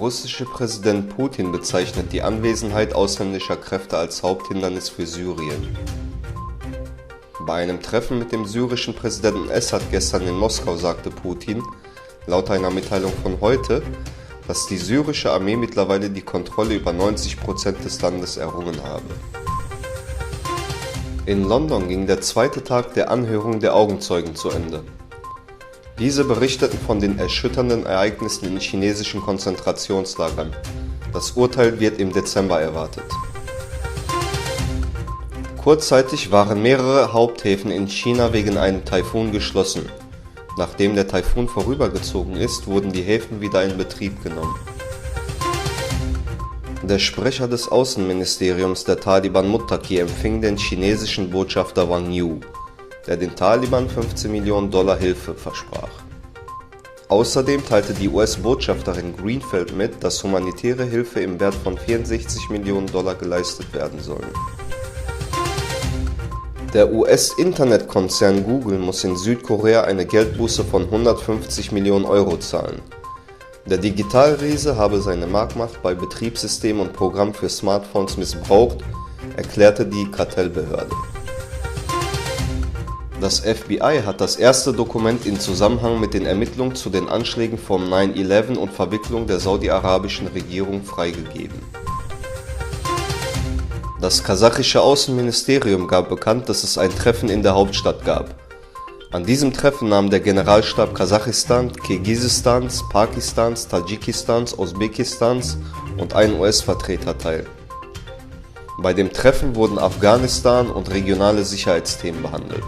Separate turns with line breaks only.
russische Präsident Putin bezeichnet die Anwesenheit ausländischer Kräfte als Haupthindernis für Syrien. Bei einem Treffen mit dem syrischen Präsidenten Assad gestern in Moskau sagte Putin, laut einer Mitteilung von heute, dass die syrische Armee mittlerweile die Kontrolle über 90% des Landes errungen habe. In London ging der zweite Tag der Anhörung der Augenzeugen zu Ende. Diese berichteten von den erschütternden Ereignissen in chinesischen Konzentrationslagern. Das Urteil wird im Dezember erwartet. Kurzzeitig waren mehrere Haupthäfen in China wegen einem Taifun geschlossen. Nachdem der Taifun vorübergezogen ist, wurden die Häfen wieder in Betrieb genommen. Der Sprecher des Außenministeriums der Taliban Muttaqi empfing den chinesischen Botschafter Wang Yu, der den Taliban $15 Millionen Hilfe versprach. Außerdem teilte die US-Botschafterin Greenfield mit, dass humanitäre Hilfe im Wert von $64 Millionen geleistet werden soll. Der US-Internetkonzern Google muss in Südkorea eine Geldbuße von 150 Millionen Euro zahlen. Der Digitalriese habe seine Marktmacht bei Betriebssystemen und Programmen für Smartphones missbraucht, erklärte die Kartellbehörde. Das FBI hat das erste Dokument in Zusammenhang mit den Ermittlungen zu den Anschlägen vom 9/11 und Verwicklung der saudi-arabischen Regierung freigegeben. Das kasachische Außenministerium gab bekannt, dass es ein Treffen in der Hauptstadt gab. An diesem Treffen nahmen der Generalstab Kasachstan, Kirgisistans, Pakistans, Tadschikistans, Usbekistans und ein US-Vertreter teil. Bei dem Treffen wurden Afghanistan und regionale Sicherheitsthemen behandelt.